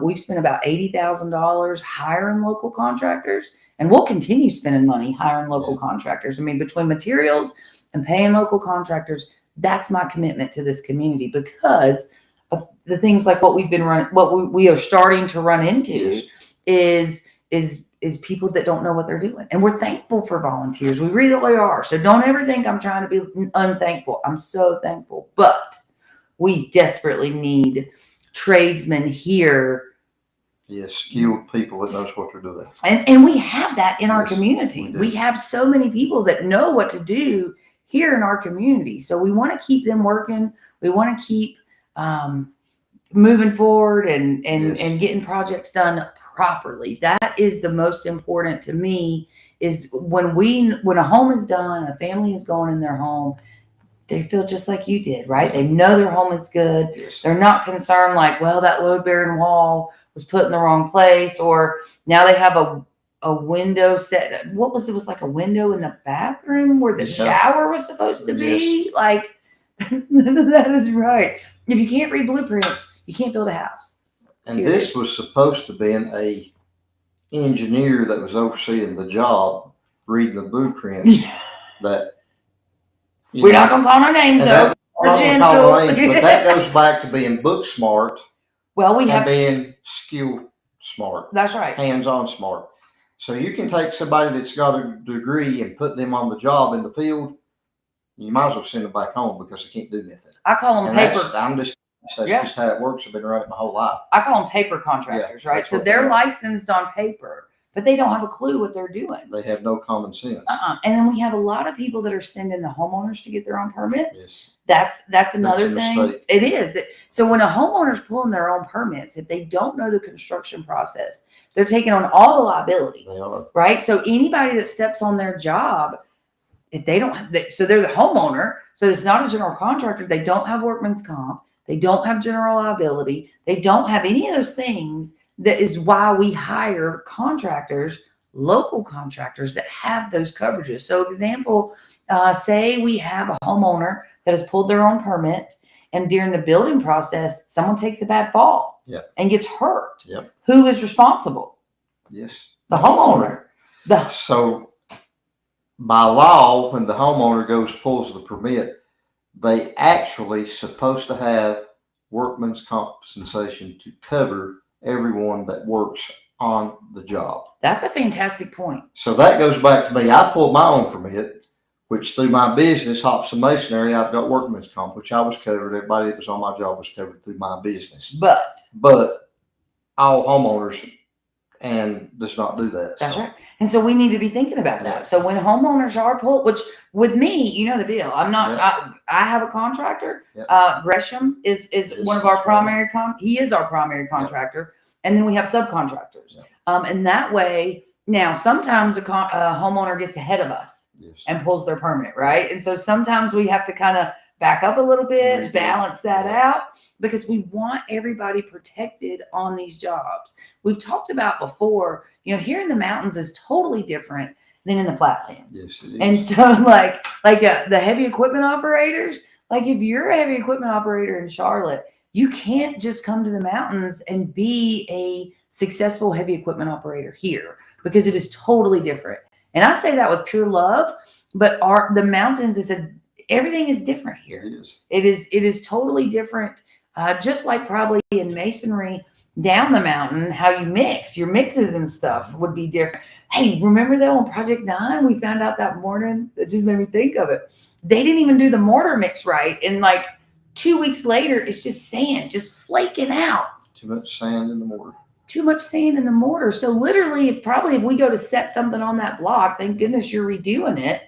We've spent about $80,000 hiring local contractors, and we'll continue spending money hiring local contractors. I mean, between materials and paying local contractors, that's my commitment to this community, because of the things like what we've been running, what we are starting to run into is people that don't know what they're doing. And we're thankful for volunteers. We really are. So don't ever think I'm trying to be unthankful. I'm so thankful. But we desperately need tradesmen here. Yes, skilled people that knows what they're doing. And we have that in our community. We we have so many people that know what to do here in our community. So we want to keep them working. We want to keep moving forward and getting projects done properly. That is the most important to me, is when a home is done, a family is going in their home, they feel just like you did, right? They know their home is good. Yes. They're not concerned like, well, that load bearing wall was put in the wrong place, or now they have a window set. What was it? Was like a window in the bathroom where the shower was supposed to be. Like, none of that is right. If you can't read blueprints, you can't build a house. And this was supposed to be an engineer that was overseeing the job, reading the blueprints. That we're not gonna call our names though. But that goes back to being book smart. Well, we have being skill smart. That's right. Hands-on smart. So you can take somebody that's got a degree and put them on the job in the field. You might as well send them back home because they can't do nothing. I call them paper. That's just how it works. I've been running my whole life. I call them paper contractors, right? So they're licensed on paper, but they don't have a clue what they're doing. They have no common sense. And then we have a lot of people that are sending the homeowners to get their own permits. Yes. That's another thing. Mistake. It is. So when a homeowner's pulling their own permits, if they don't know the construction process, they're taking on all the liability. They are. Right? So anybody that steps on their job, if they don't have, so they're the homeowner, so it's not a general contractor, they don't have workman's comp, they don't have general liability, they don't have any of those things. That is why we hire contractors, local contractors that have those coverages. So example, say we have a homeowner that has pulled their own permit, and during the building process, someone takes a bad fall and gets hurt. Yep. Who is responsible? Yes. The homeowner. So by law, when the homeowner pulls the permit, they actually supposed to have workman's compensation to cover everyone that works on the job. That's a fantastic point. So that goes back to me. I pulled my own permit, which through my business, Hopson Masonry, I've got workman's comp, which I was covered. Everybody that was on my job was covered through my business. But all homeowners and does not do that. That's right. And so we need to be thinking about that. So when homeowners are pulled, which with me, you know the deal. I'm not, I have a contractor. Gresham is one of our primary, he is our primary contractor. And then we have subcontractors. And that way, now sometimes a homeowner gets ahead of us and pulls their permit, right? And so sometimes we have to kind of back up a little bit, balance that out, because we want everybody protected on these jobs. We've talked about before, here in the mountains is totally different than in the flatlands. Yes, it is. And so like the heavy equipment operators, like if you're a heavy equipment operator in Charlotte, you can't just come to the mountains and be a successful heavy equipment operator here, because it is totally different. And I say that with pure love, but the mountains everything is different here. It is totally different. Just like probably in masonry down the mountain, how you mix your mixes and stuff would be different. Hey, remember though on Project 9, we found out that morning, that just made me think of it. They didn't even do the mortar mix right. And like 2 weeks later, it's just sand, just flaking out. Too much sand in the mortar. Too much sand in the mortar. So literally, probably if we go to set something on that block, thank goodness you're redoing it,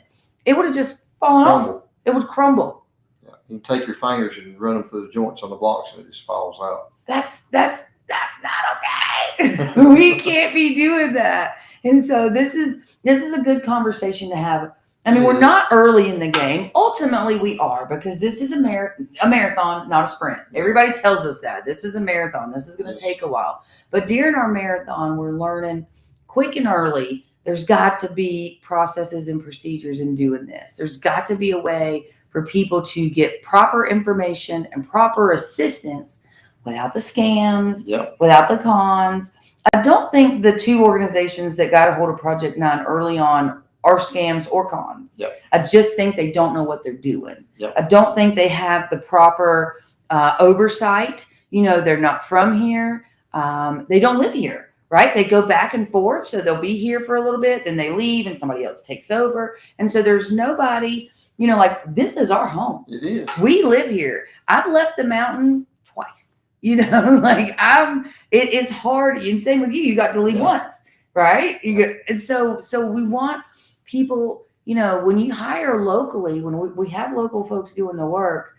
it would have just fallen off. It would crumble. Yeah. You can take your fingers and run them through the joints on the blocks and it just falls out. That's not okay. We can't be doing that. And so this is a good conversation to have. I mean, we're not early in the game. Ultimately, we are, because this is a marathon, not a sprint. Everybody tells us that. This is a marathon. This is going to take a while. But during our marathon, we're learning quick and early. There's got to be processes and procedures in doing this. There's got to be a way for people to get proper information and proper assistance without the scams, Yep. without the cons. I don't think the two organizations that got a hold of Project 9 early on are scams or cons. Yep. I just think they don't know what they're doing. Yep. I don't think they have the proper oversight. They're not from here. They don't live here, right? They go back and forth. So they'll be here for a little bit, then they leave and somebody else takes over. And so there's nobody, like this is our home. It is. We live here. I've left the mountain twice. It is hard. And same with you. You got to leave once, right? And so we want people, when you hire locally, when we have local folks doing the work,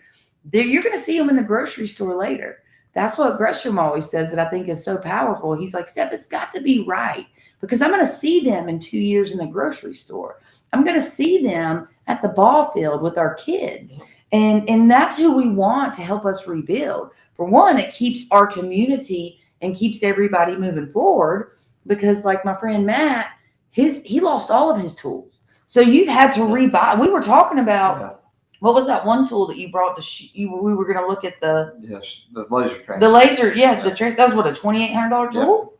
you're going to see them in the grocery store later. That's what Gresham always says that I think is so powerful. He's like, Steph, it's got to be right because I'm going to see them in 2 years in the grocery store. I'm going to see them at the ball field with our kids. And that's who we want to help us rebuild. For one, it keeps our community and keeps everybody moving forward because like my friend Matt, he lost all of his tools. So you've had to rebuy. We were talking about, what was that one tool that you brought we were going to look at the laser transfer. The laser, that was what, a $2,800 tool?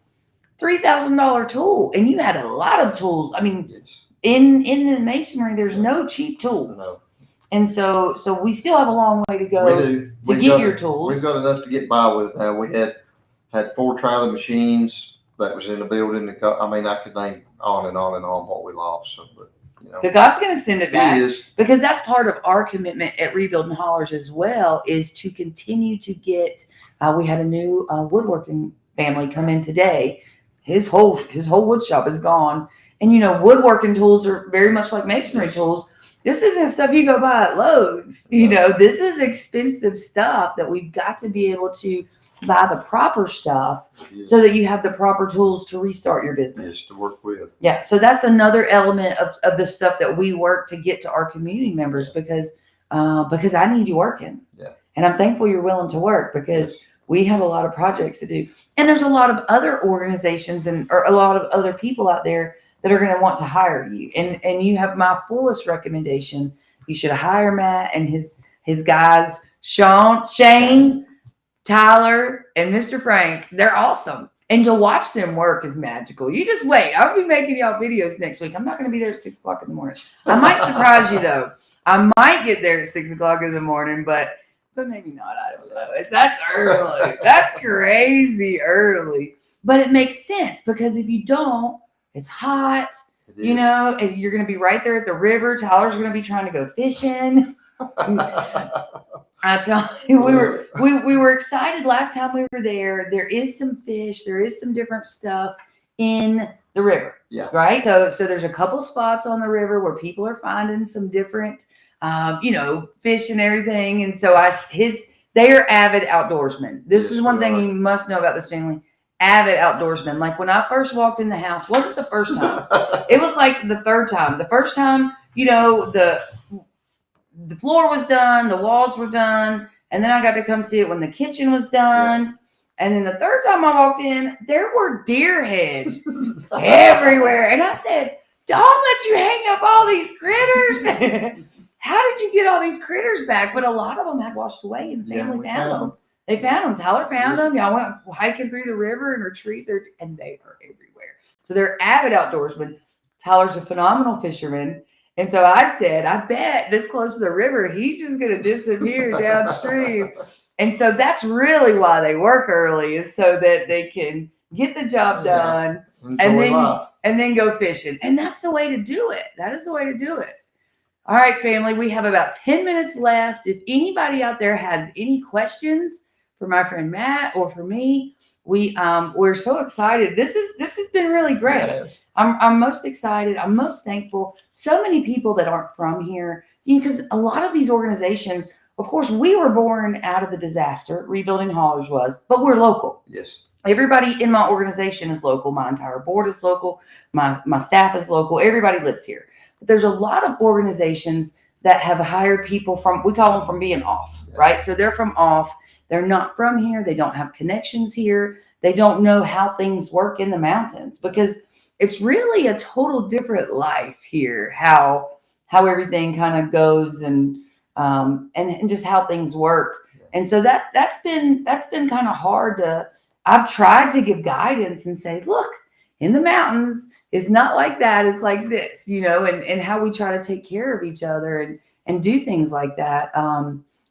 $3,000 tool. And you had a lot of tools. I mean, in the masonry, there's no cheap tools. No. And so we still have a long way to go to get your tools. We've got enough to get by with now. We had 4 trolley machines that was in the building. I could name on and on and on what we lost. So, but God's going to send it back. He is. Because that's part of our commitment at Rebuilding Hollers as well, is to continue to get, we had a new woodworking family come in today. His whole wood shop is gone. And, woodworking tools are very much like masonry tools. This isn't stuff you go buy at Lowe's. This is expensive stuff that we've got to be able to buy the proper stuff so that you have the proper tools to restart your business. Yes, to work with. Yeah. So that's another element of the stuff that we work to get to our community members because I need you working. Yeah. And I'm thankful you're willing to work because we have a lot of projects to do. And there's a lot of other organizations or a lot of other people out there that are going to want to hire you. And you have my fullest recommendation. You should hire Matt and his guys, Shane, Tyler, and Mr. Frank. They're awesome. And to watch them work is magical. You just wait. I'll be making y'all videos next week. I'm not going to be there at 6 o'clock in the morning. I might surprise you though. I might get there at 6 o'clock in the morning, but maybe not. I don't know. That's early. That's crazy early. But it makes sense because if you don't, it's hot, and you're going to be right there at the river. Tyler's going to be trying to go fishing. I tell you, we were excited last time we were there. There is some fish. There is some different stuff in the river. Yeah. Right. So there's a couple spots on the river where people are finding some different, fish and everything. And so they are avid outdoorsmen. This is one thing you must know about this family. Avid outdoorsmen. Like when I first walked in the house, wasn't the first time. It was like the third time. The first time, the floor was done, the walls were done, and then I got to come see it when the kitchen was done. Yeah. And then the third time I walked in, there were deer heads everywhere. And I said, "Don't let you hang up all these critters." How did you get all these critters back? But a lot of them had washed away and family found them. They found them. Tyler found them. Y'all went hiking through the river and retrieved and they are everywhere. So they're avid outdoorsmen. Tyler's a phenomenal fisherman. And so I said, I bet this close to the river, he's just going to disappear downstream. And so that's really why they work early, is so that they can get the job done and then go fishing. And that's the way to do it. That is the way to do it. All right, family, we have about 10 minutes left. If anybody out there has any questions for my friend Matt or for me, we're so excited. This has been really great. Yes. I'm most excited. I'm most thankful. So many people that aren't from here, because a lot of these organizations, of course, we were born out of the disaster. Rebuilding Hollers was, but we're local. Yes. Everybody in my organization is local. My entire board is local. My staff is local. Everybody lives here. But there's a lot of organizations that have hired people we call them from being off, right? So they're from off. They're not from here. They don't have connections here. They don't know how things work in the mountains because it's really a total different life here, how everything kind of goes and just how things work. And so that's been kind of hard to. I've tried to give guidance and say, look, in the mountains, it's not like that. It's like this, and how we try to take care of each other and do things like that.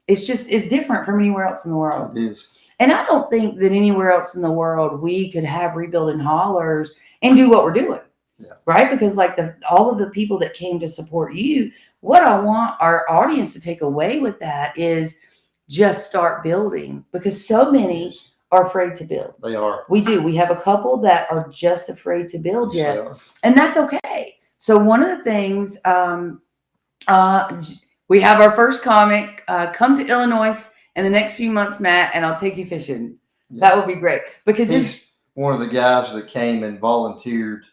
It's different from anywhere else in the world. It is. And I don't think that anywhere else in the world we could have Rebuilding Hollers and do what we're doing. Yeah. Right? Because like all of the people that came to support you, what I want our audience to take away with that is just start building, because so many are afraid to build. They are. We do. We have a couple that are just afraid to build Yes, yet. And that's okay. So one of the things, we have our first comic, come to Illinois in the next few months, Matt, and I'll take you fishing. Yeah. That would be great. Because he's one of the guys that came and volunteered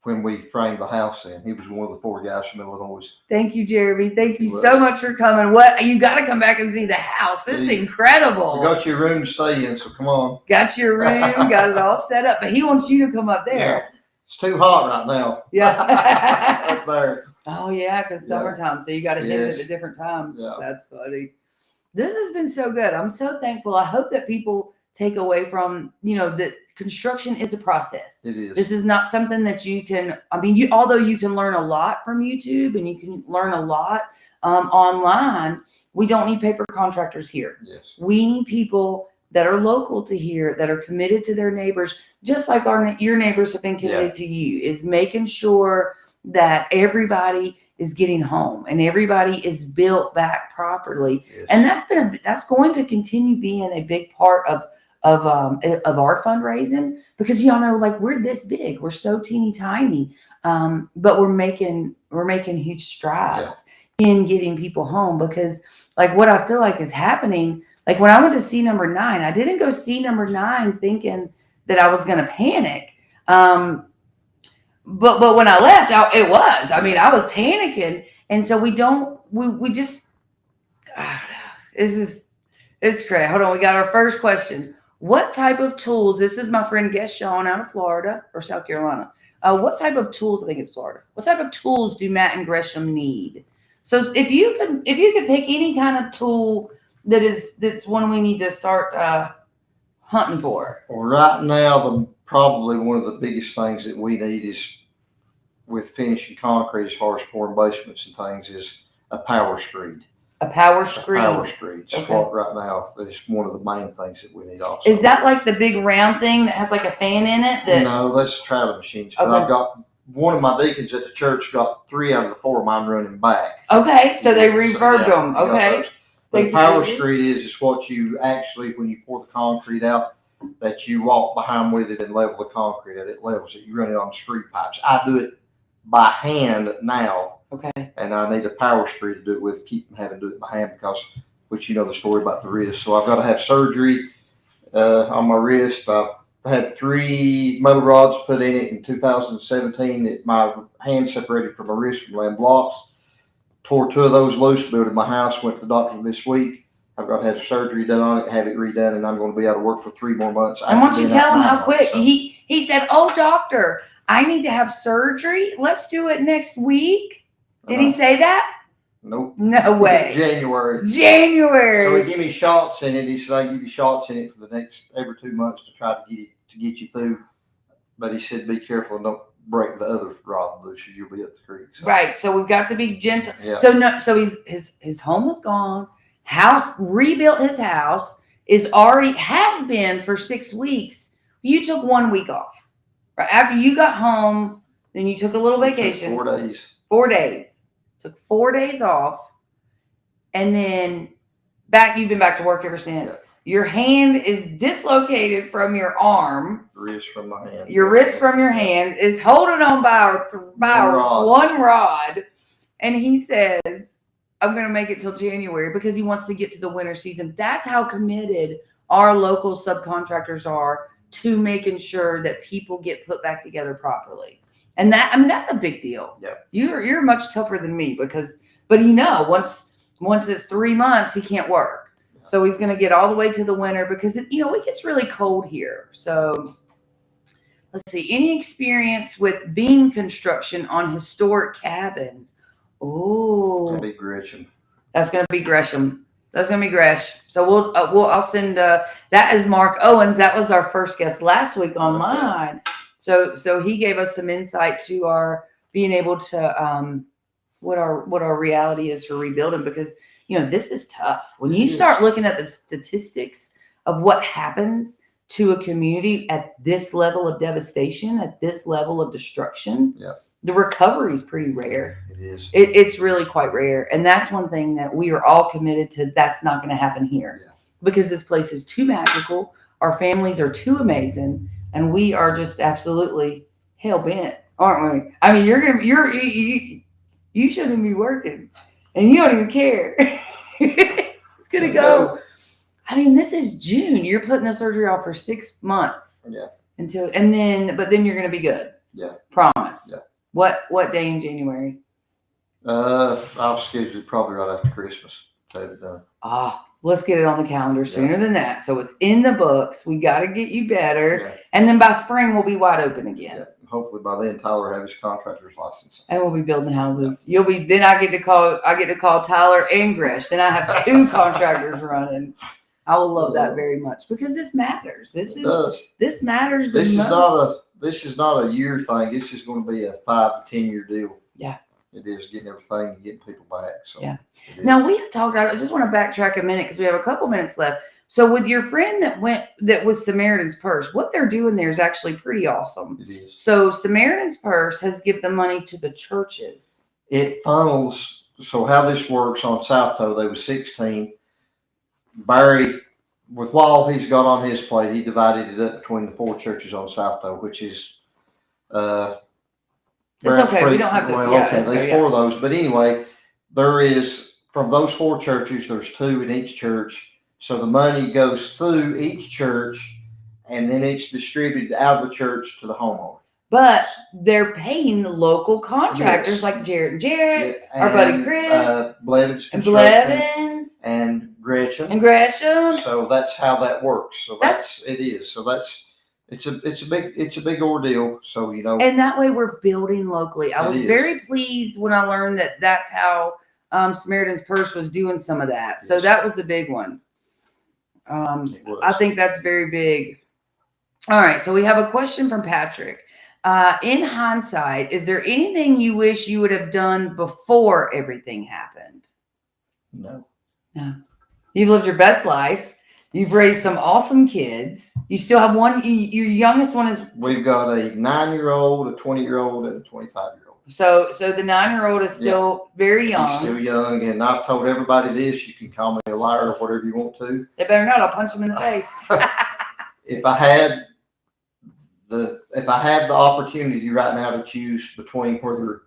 when we framed the house in. He was one of the 4 guys from Illinois. Thank you, Jeremy. Thank you so much for coming. You got to come back and see the house. This is incredible. We got your room to stay in, so come on. Got your room, got it all set up. But he wants you to come up there. Yeah. It's too hot right now. Yeah. Up there. Oh, yeah, because summertime. So you got to hit it at different times. Yeah. That's funny. This has been so good. I'm so thankful. I hope that people take away from, that construction is a process. It is. This is not something that you can, although you can learn a lot from YouTube and you can learn a lot online, we don't need paper contractors here. Yes. We need people that are local to here, that are committed to their neighbors, just like your neighbors have been committed to you, is making sure that everybody is getting home and everybody is built back properly. Yes. And that's going to continue being a big part of our fundraising, because y'all know, like, we're this big, we're so teeny tiny, but we're making huge strides in getting people home. Because like what I feel like is happening, like when I went to see number 9, I didn't go see number 9 thinking that I was going to panic. But when I left, I was panicking. And so we just, I don't know. It's crazy. Hold on. We got our first question. What type of tools? This is my friend Guest Sean out of Florida or South Carolina. What type of tools? I think it's Florida. What type of tools do Matt and Gresham need? So if you could pick any kind of tool that's one we need to start hunting for. Well, right now, probably one of the biggest things that we need is, with finishing concrete, as far as pouring basements and things, is a power screed. A power screed. Power screed. What right now is one of the main things that we need also. Is that like the big round thing that has like a fan in it? No, that's traveling machines. But I've got one of my deacons at the church got 3 out of the 4 of mine running back. Okay, so they reverbed them. Okay. The power screed is what you actually, when you pour the concrete out, that you walk behind with it and level the concrete at it levels it. You run it on screed pipes. I do it by hand now. Okay. And I need a power screed to do it with, keep from having to do it by hand, because, which you know the story about the wrist. So I've got to have surgery on my wrist. I've had 3 metal rods put in it in 2017. My hand separated from my wrist from laying blocks. Tore 2 of those loose, built in my house, went to the doctor this week. I've got to have surgery done on it, have it redone, and I'm going to be out of work for 3 more months. And why don't you tell him how quick? So. He said, "Oh, doctor, I need to have surgery. Let's do it next week." Did he say that? Nope. No way. January. So he gave me shots in it. He said, "I give you shots in it for the next every 2 months to try to get you through." But he said, "Be careful and don't break the other rod loose, or you'll be up the creek." So. Right. So we've got to be gentle. Yeah. So his home was gone. Rebuilt his house, has been for 6 weeks. You took 1 week off. Right after you got home, then you took a little vacation. 4 days. 4 days. Took 4 days off. And then you've been back to work ever since. Yeah. Your hand is dislocated from your arm. Wrist from my hand. Your wrist from your hand is holding on by one rod. And he says, "I'm going to make it till January," because he wants to get to the winter season. That's how committed our local subcontractors are to making sure that people get put back together properly. And that's a big deal. Yeah. You're much tougher than me but once it's 3 months, he can't work. Yeah. So he's going to get all the way to the winter, because it gets really cold here. So let's see, any experience with beam construction on historic cabins? Oh, That'd be Gresham. That's going to be Gresham. That's gonna be Gresh. So I'll send. That is Mark Owens. That was our first guest last week online. Okay. So he gave us some insight to our being able to what our reality is for rebuilding, because this is tough. When you start looking at the statistics of what happens to a community at this level of devastation, at this level of destruction, the recovery is pretty rare. It is. It's really quite rare. And that's one thing that we are all committed to. That's not going to happen here because this place is too magical. Our families are too amazing. And we are just absolutely hell bent, aren't we? I mean, you shouldn't be working and you don't even care. It's going to go. I mean, this is June. You're putting the surgery off for 6 months. Yeah. But then you're going to be good. Yeah. Promise. Yeah. What day in January? I'll schedule it probably right after Christmas to have it done. Let's get it on the calendar sooner than that. So it's in the books. We got to get you better. And then by spring, we'll be wide open again. Yeah. Hopefully by then, Tyler will have his contractor's license. And we'll be building houses. Then I get to call Tyler and Gresh. Then I have 2 contractors running. I will love that very much because this matters. This matters. This is not a year thing. This is going to be a 5 to 10 year deal. Yeah. It is getting everything and getting people back. So Now we have talked about. I just want to backtrack a minute because we have a couple minutes left. So with your friend that was Samaritan's Purse, what they're doing there is actually pretty awesome. It is. So Samaritan's Purse has given the money to the churches. It funnels. So how this works on South Toe, they was 16. Barry, with what he's got on his plate, he divided it up between the 4 churches on South Toe, which is it's okay. We don't have to. There's 4 of those. But anyway, there is, from those 4 churches, there's 2 in each church. So the money goes through each church and then it's distributed out of the church to the homeowner. But they're paying the local contractors like Jared and Jared, our buddy Chris, Blevins and Blevins, and Gresham. So that's how that works. So it is. So it's a big ordeal. So and that way we're building locally. I was very pleased when I learned that that's how Samaritan's Purse was doing some of that. So that was a big one. I think that's very big. All right. So we have a question from Patrick. In hindsight, is there anything you wish you would have done before everything happened? No. You've lived your best life. You've raised some awesome kids. You still have one. Your youngest one is. We've got a 9-year-old, a 20-year-old, and a 25-year-old. So the 9-year-old is still very young. He's still young, and I've told everybody this. You can call me a liar or whatever you want to. They better not. I'll punch them in the face. If I had the opportunity right now to choose between whether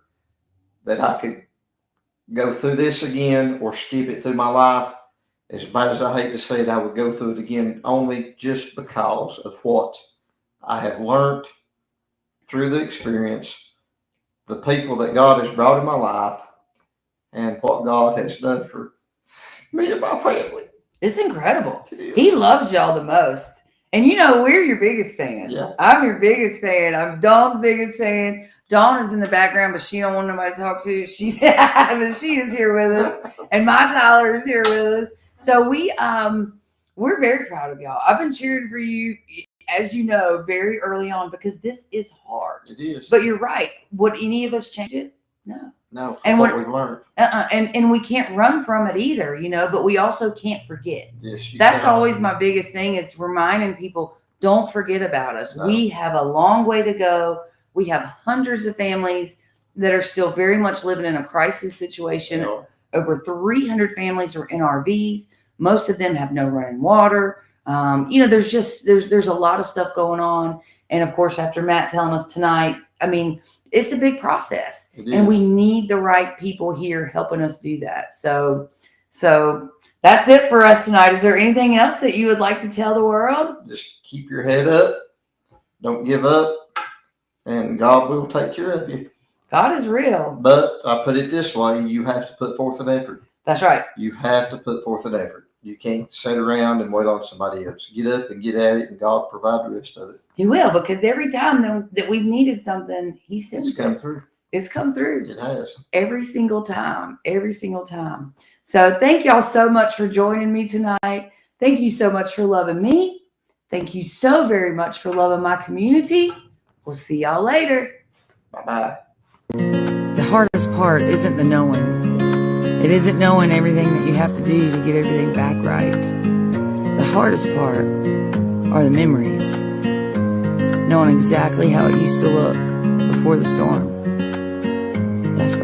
that I could go through this again or skip it through my life, as bad as I hate to say it, I would go through it again only just because of what I have learned through the experience, the people that God has brought in my life, and what God has done for me and my family. It's incredible. He loves y'all the most. And we're your biggest fan. Yeah. I'm your biggest fan. I'm Dawn's biggest fan. Dawn is in the background, but she don't want nobody to talk to. But she is here with us. And my Tyler is here with us. So we're very proud of y'all. I've been cheering for you, as you know, very early on because this is hard. It is. But you're right. Would any of us change it? No. No. And what we've learned. And we can't run from it either, but we also can't forget. Yes, That's always my biggest thing is reminding people, don't forget about us. No. We have a long way to go. We have hundreds of families that are still very much living in a crisis situation. Yeah. Over 300 families are in RVs. Most of them have no running water. There's a lot of stuff going on. And of course, after Matt telling us tonight, it's a big process and we need the right people here helping us do that. So that's it for us tonight. Is there anything else that you would like to tell the world? Just keep your head up. Don't give up. And God will take care of you. God is real. But I put it this way, you have to put forth an effort. That's right. You have to put forth an effort. You can't sit around and wait on somebody else. Get up and get at it, and God will provide the rest of it. He will, because every time that we've needed something, He sends it. It's come through. It's come through. It has. Every single time. So thank y'all so much for joining me tonight. Thank you so much for loving me. Thank you so very much for loving my community. We'll see y'all later. Bye-bye. The hardest part isn't the knowing. It isn't knowing everything that you have to do to get everything back right. The hardest part are the memories. Knowing exactly how it used to look before the storm. That's the